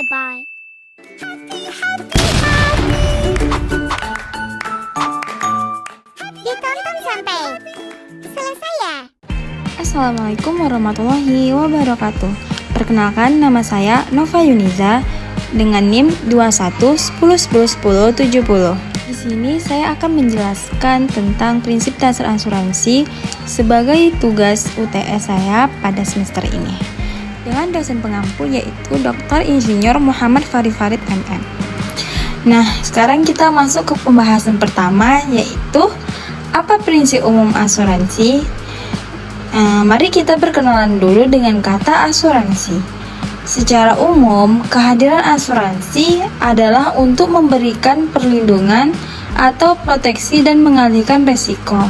Bye. Ditonton sampai selesai ya. Assalamualaikum warahmatullahi wabarakatuh. Perkenalkan, nama saya Nova Yuniza dengan NIM 2110101070. Di sini saya akan menjelaskan tentang prinsip dasar asuransi sebagai tugas UTS saya pada semester ini. Dengan dosen pengampu yaitu Dr. Insinyur Muhammad Farid MM. Nah, sekarang kita masuk ke pembahasan pertama yaitu apa prinsip umum asuransi. Mari kita berkenalan dulu dengan kata asuransi. Secara umum, kehadiran asuransi adalah untuk memberikan perlindungan atau proteksi dan mengalihkan resiko.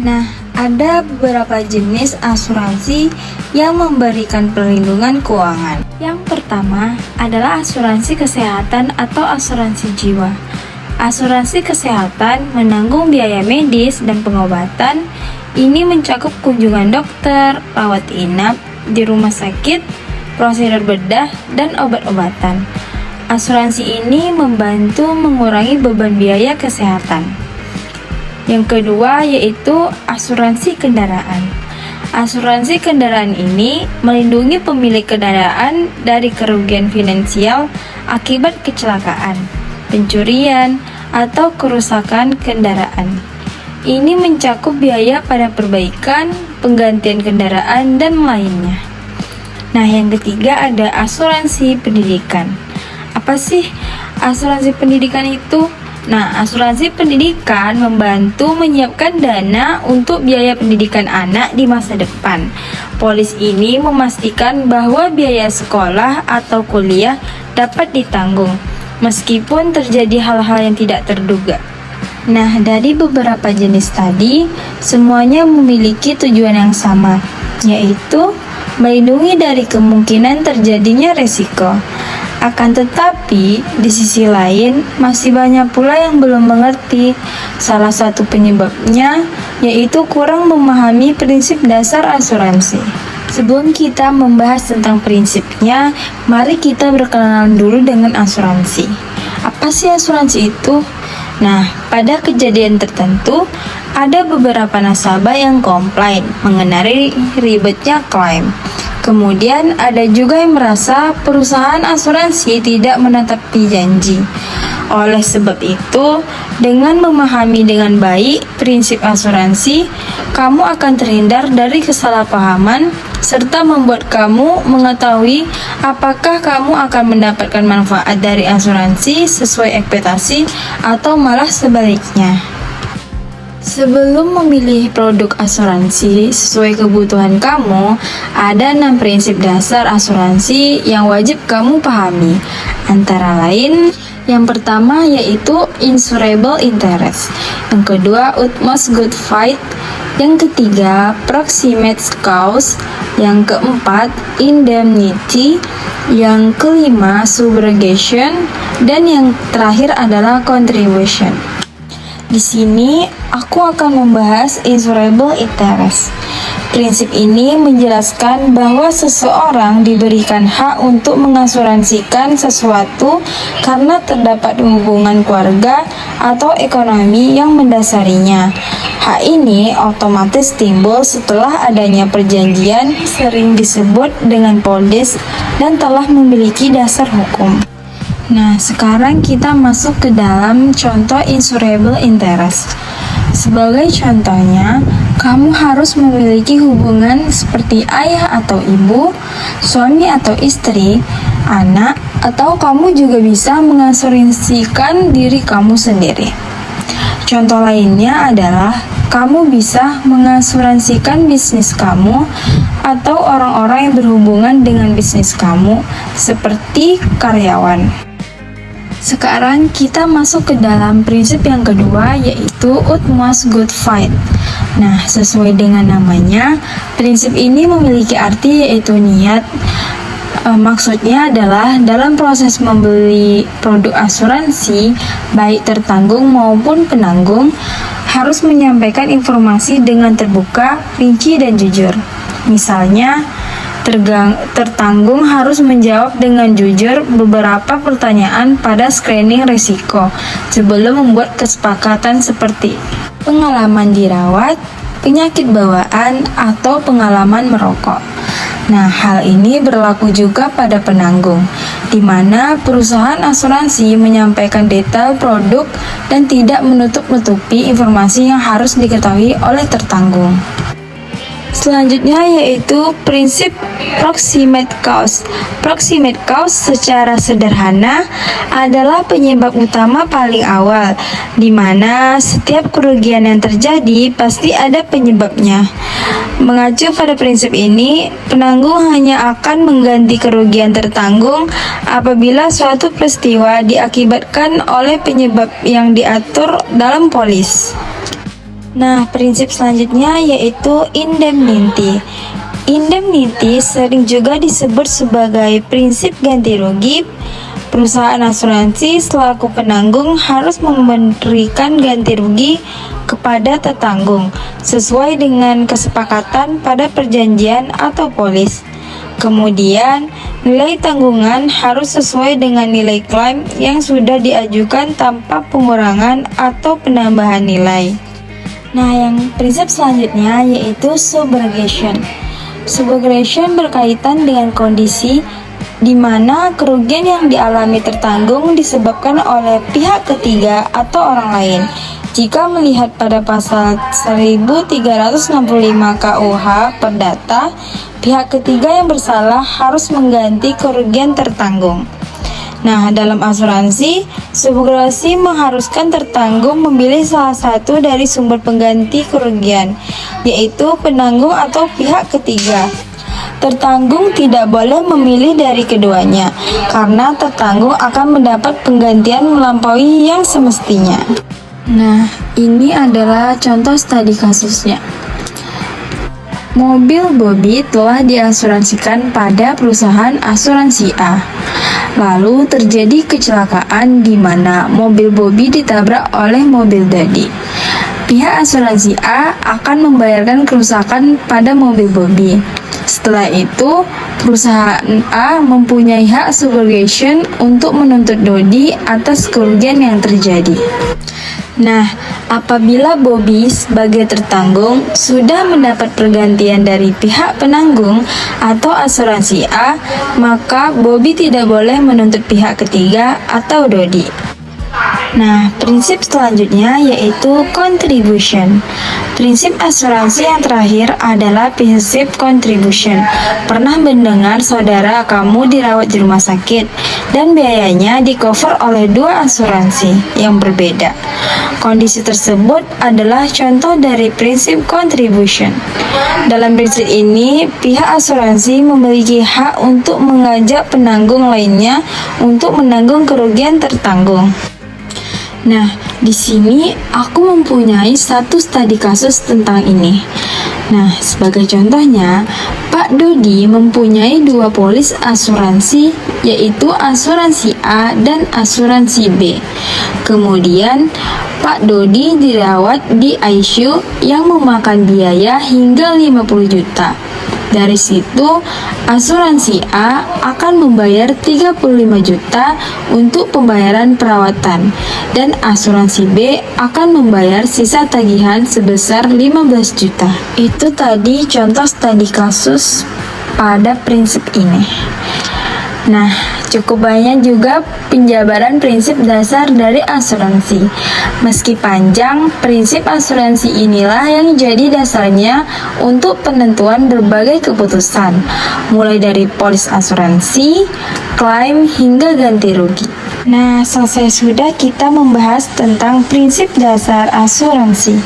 Nah, ada beberapa jenis asuransi yang memberikan perlindungan keuangan. Yang pertama adalah asuransi kesehatan atau asuransi jiwa. Asuransi kesehatan menanggung biaya medis dan pengobatan. Ini mencakup kunjungan dokter, rawat inap di rumah sakit, prosedur bedah, dan obat-obatan. Asuransi ini membantu mengurangi beban biaya kesehatan. Yang kedua yaitu asuransi kendaraan. Asuransi kendaraan ini melindungi pemilik kendaraan dari kerugian finansial akibat kecelakaan, pencurian, atau kerusakan kendaraan. Ini mencakup biaya pada perbaikan, penggantian kendaraan, dan lainnya. Nah, yang ketiga ada asuransi pendidikan. Apa sih asuransi pendidikan itu? Nah, asuransi pendidikan membantu menyiapkan dana untuk biaya pendidikan anak di masa depan. Polis ini memastikan bahwa biaya sekolah atau kuliah dapat ditanggung, meskipun terjadi hal-hal yang tidak terduga. Nah, dari beberapa jenis tadi, semuanya memiliki tujuan yang sama, yaitu melindungi dari kemungkinan terjadinya resiko. Akan tetapi, di sisi lain, masih banyak pula yang belum mengerti. Salah satu penyebabnya, yaitu kurang memahami prinsip dasar asuransi. Sebelum kita membahas tentang prinsipnya, mari kita berkenalan dulu dengan asuransi. Apa sih asuransi itu? Nah, pada kejadian tertentu, ada beberapa nasabah yang komplain mengenai ribetnya klaim. Kemudian ada juga yang merasa perusahaan asuransi tidak menepati janji. Oleh sebab itu, dengan memahami dengan baik prinsip asuransi, kamu akan terhindar dari kesalahpahaman serta membuat kamu mengetahui apakah kamu akan mendapatkan manfaat dari asuransi sesuai ekspektasi atau malah sebaliknya. Sebelum memilih produk asuransi sesuai kebutuhan kamu, ada 6 prinsip dasar asuransi yang wajib kamu pahami. Antara lain, yang pertama yaitu insurable interest. Yang kedua, utmost good faith. Yang ketiga, proximate cause. Yang keempat, indemnity. Yang kelima, subrogation. Dan yang terakhir adalah contribution. Di sini, aku akan membahas insurable interest. Prinsip ini menjelaskan bahwa seseorang diberikan hak untuk mengasuransikan sesuatu karena terdapat hubungan keluarga atau ekonomi yang mendasarinya. Hak ini otomatis timbul setelah adanya perjanjian, sering disebut dengan polis, dan telah memiliki dasar hukum. Nah, sekarang kita masuk ke dalam contoh insurable interest. Sebagai contohnya, kamu harus memiliki hubungan seperti ayah atau ibu, suami atau istri, anak, atau kamu juga bisa mengasuransikan diri kamu sendiri. Contoh lainnya adalah kamu bisa mengasuransikan bisnis kamu atau orang-orang yang berhubungan dengan bisnis kamu, seperti karyawan. Sekarang kita masuk ke dalam prinsip yang kedua, yaitu utmost good faith. Nah, sesuai dengan namanya, prinsip ini memiliki arti yaitu niat. Maksudnya adalah dalam proses membeli produk asuransi, baik tertanggung maupun penanggung, harus menyampaikan informasi dengan terbuka, rinci, dan jujur. Misalnya, Tertanggung harus menjawab dengan jujur beberapa pertanyaan pada screening risiko sebelum membuat kesepakatan seperti pengalaman dirawat, penyakit bawaan, atau pengalaman merokok. Nah, hal ini berlaku juga pada penanggung, di mana perusahaan asuransi menyampaikan detail produk dan tidak menutup-nutupi informasi yang harus diketahui oleh tertanggung. Selanjutnya yaitu prinsip proximate cause. Proximate cause secara sederhana adalah penyebab utama paling awal, di mana setiap kerugian yang terjadi pasti ada penyebabnya. Mengacu pada prinsip ini, penanggung hanya akan mengganti kerugian tertanggung apabila suatu peristiwa diakibatkan oleh penyebab yang diatur dalam polis. Nah, prinsip selanjutnya yaitu indemnity. Indemnity sering juga disebut sebagai prinsip ganti rugi. Perusahaan asuransi selaku penanggung harus memberikan ganti rugi kepada tertanggung sesuai dengan kesepakatan pada perjanjian atau polis. Kemudian, nilai tanggungan harus sesuai dengan nilai klaim yang sudah diajukan tanpa pengurangan atau penambahan nilai. Nah, yang prinsip selanjutnya yaitu subrogation. Subrogation berkaitan dengan kondisi di mana kerugian yang dialami tertanggung disebabkan oleh pihak ketiga atau orang lain. Jika melihat pada pasal 1365 KUH Perdata, pihak ketiga yang bersalah harus mengganti kerugian tertanggung. Nah, dalam asuransi, subrogasi mengharuskan tertanggung memilih salah satu dari sumber pengganti kerugian, yaitu penanggung atau pihak ketiga. Tertanggung tidak boleh memilih dari keduanya, karena tertanggung akan mendapat penggantian melampaui yang semestinya. Nah, ini adalah contoh studi kasusnya. Mobil Bobby telah diasuransikan pada perusahaan asuransi A. Lalu terjadi kecelakaan di mana mobil Bobby ditabrak oleh mobil Dodi. Pihak asuransi A akan membayarkan kerusakan pada mobil Bobby. Setelah itu, perusahaan A mempunyai hak subrogation untuk menuntut Dodi atas kerugian yang terjadi. Nah, apabila Bobby sebagai tertanggung sudah mendapat pergantian dari pihak penanggung atau asuransi A, maka Bobby tidak boleh menuntut pihak ketiga atau Dodi. Nah, prinsip selanjutnya yaitu contribution. Prinsip asuransi yang terakhir adalah prinsip contribution. Pernah mendengar saudara kamu dirawat di rumah sakit dan biayanya di-cover oleh dua asuransi yang berbeda. Kondisi tersebut adalah contoh dari prinsip contribution. Dalam prinsip ini, pihak asuransi memiliki hak untuk mengajak penanggung lainnya untuk menanggung kerugian tertanggung. Nah, di sini aku mempunyai satu studi kasus tentang ini. Nah, sebagai contohnya, Pak Dodi mempunyai dua polis asuransi, yaitu asuransi A dan asuransi B. Kemudian, Pak Dodi dirawat di ICU yang memakan biaya hingga 50 juta. Dari situ, asuransi A akan membayar 35 juta untuk pembayaran perawatan dan asuransi B akan membayar sisa tagihan sebesar 15 juta. Itu tadi contoh studi kasus pada prinsip ini. Nah, cukup banyak juga penjabaran prinsip dasar dari asuransi. Meski panjang, prinsip asuransi inilah yang jadi dasarnya untuk penentuan berbagai keputusan, mulai dari polis asuransi, klaim, hingga ganti rugi. Nah, selesai sudah kita membahas tentang prinsip dasar asuransi.